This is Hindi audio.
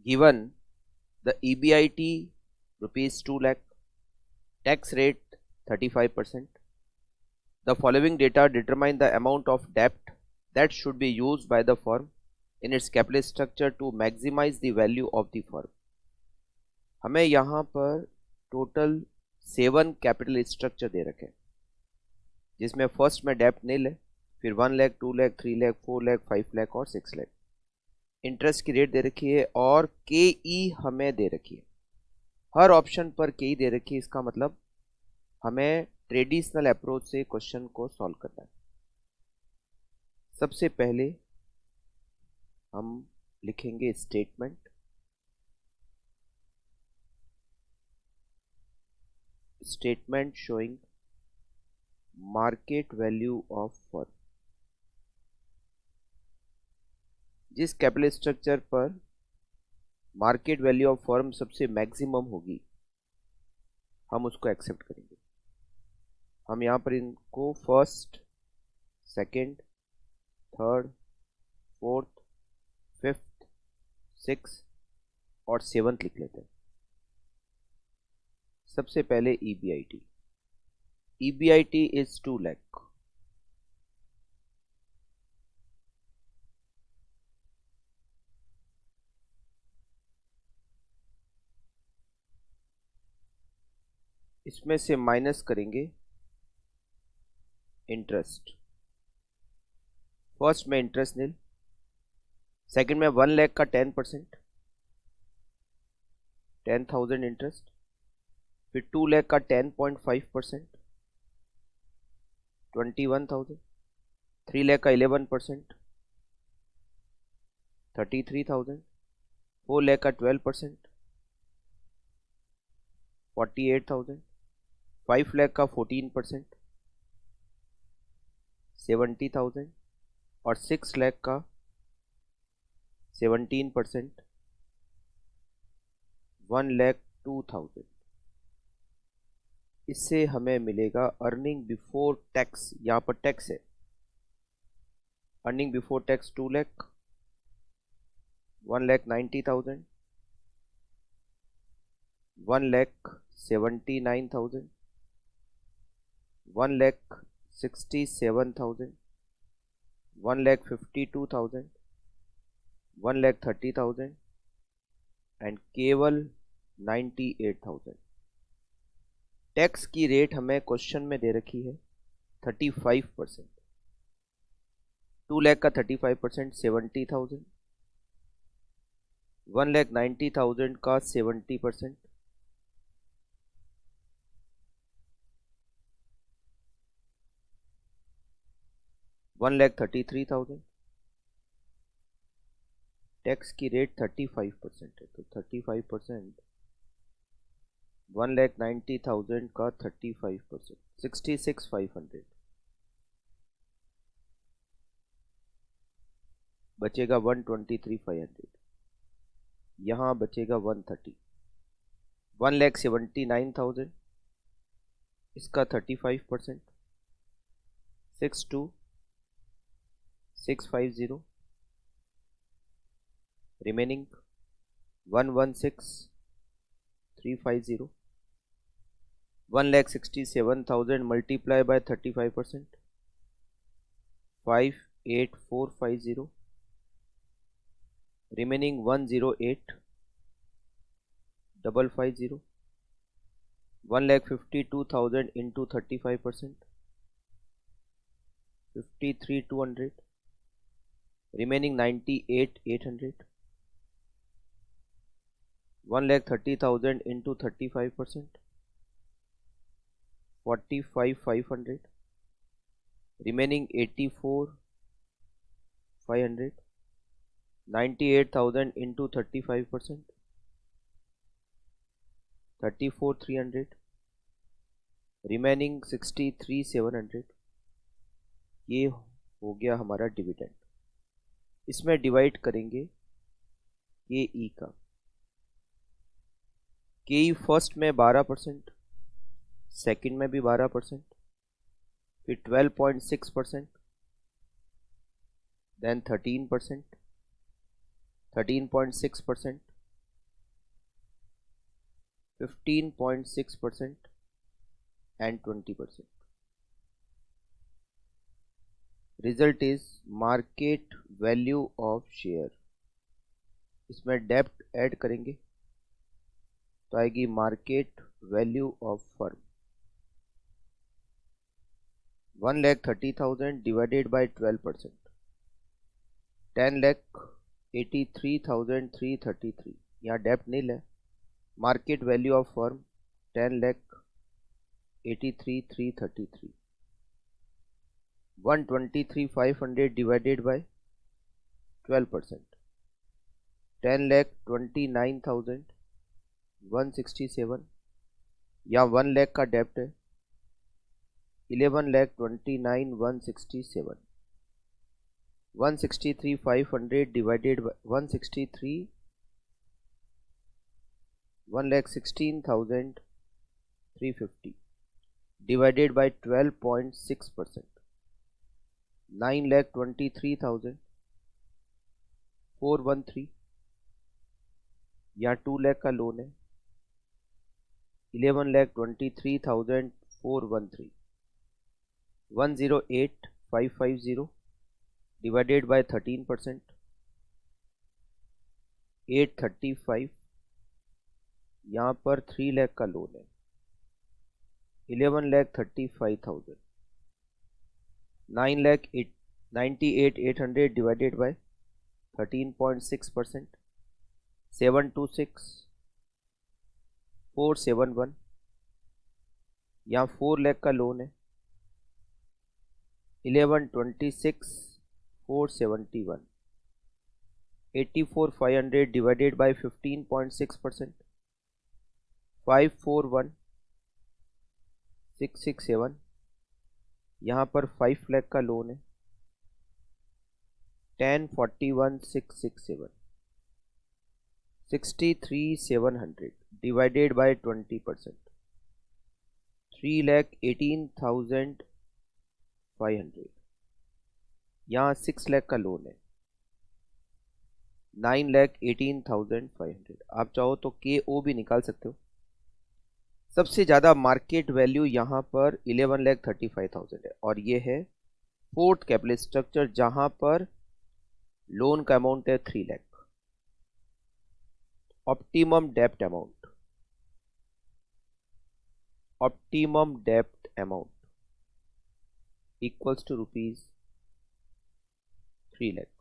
given the EBIT rupees 2 lakh, tax rate 35%. The following data determine the amount of debt that should be used by the firm in its capital structure to maximize the value of the firm. हमें यहाँ पर टोटल 7 कैपिटल स्ट्रक्चर दे रखे हैं, जिसमें फर्स्ट में डेप्ट नील है, फिर 1 लाख, 2 लाख, 3 लाख, 4 लाख, 5 लाख और 6 लाख। इंटरेस्ट की रेट दे रखी है और के हमें दे रखी है। हर ऑप्शन पर के दे रखी है, इसका मतलब हमें ट्रेडिशनल अप्रोच से क्वेश्चन को सॉल्व करना है। सबसे पहले हम लिखेंगे statement, statement showing market value of firm. जिस कैपिटल स्ट्रक्चर पर मार्केट वैल्यू ऑफ फर्म सबसे मैक्सिमम होगी हम उसको एक्सेप्ट करेंगे। हम यहाँ पर इनको first, second, third, fourth, fifth, six और सेवंथ लिख लेते हैं। सबसे पहले EBIT इज 2 लाख। इसमें से माइनस करेंगे इंटरेस्ट। फर्स्ट में इंटरेस्ट नील, सेकंड में 1 लाख का 10%, 10,000 इंटरेस्ट, फिर 2 लाख का 10.5%, 21,000, 3 लाख का 11%, 33,000, 4 लाख का 12%, 48,000, 5 लाख का 14%, 70,000 और 6 लाख का 17%, 1,02,000। इससे हमें मिलेगा अर्निंग बिफोर टैक्स। यहाँ पर टैक्स है, earning before tax 2 lakh, 1,90,000, 1,79,000, 1,67,000, 1,52,000, 1,30,000 and केवल 98,000। टैक्स की रेट हमें क्वेश्चन में दे रखी है 35%। 2 लाख का 35% 70,000, 1,90,000 का 70%, 1,33,000। टैक्स की रेट 35% है, तो 35%, 1,90,000 का 35%, 66,500 बचेगा, 123,500। यहाँ बचेगा 130, 1,79,000, इसका 35%, 62,650, remaining 116,350, 1,67,000 multiply by 35%, 58450, remaining 108,550, 1,52,000 into 35%, 53,200, remaining 98,800, 1,30,000 into 35%, 45,500, remaining 84,500, 98,000 into 35%, 34,300, remaining 63,700। ये हो गया हमारा डिविडेंड। इसमें डिवाइड करेंगे के का। के फर्स्ट में 12%, सेकंड में भी 12%, फिर 12.6%, then 13%, 13.6%, 15.6% and 20%. Result is market value of share. इसमें डेप्ट ऐड करेंगे तो आएगी market value of firm 1,30,000 divided by 12%, 10,83,333. यहाँ डेप्ट नहीं है, market value of firm 10,83,333. 123,500 divided by 12%, 10,29,167. यहाँ 1 लाख का डेप्ट है, 11,29,167. 163,500 डिवाइडेड बाय 1,16,350 डिवाइडेड बाय 12.6%, 9,23,413. यहाँ 2 लाख का लोन है, 11,23,413. 108,550 डिवाइडेड बाय 13%, 835. यहाँ पर 3 लाख का लोन है, 11,35,000. 9,98,800 डिवाइडेड बाय 13.6%, 726,471. यहाँ 4 लाख का लोन है, 11,26,471. 84,500 डिवाइडेड बाय 15.6%, 541,667. यहाँ पर 5 लाख का लोन है, 10,41,667. 63,700 डिवाइडेड बाय 20%, 3,18,500. यहाँ 6 लाख का लोन है, 9,18,500. आप चाहो तो KO भी निकाल सकते हो. सबसे ज़्यादा मार्केट वैल्यू यहाँ पर 11,35,000 है और ये है फोर्थ कैपिटल स्ट्रक्चर जहाँ पर लोन का अमाउंट है 3 लाख. ऑप्टिमम डेप्ट अमाउंट इक्वल्स टू ₹3 लाख.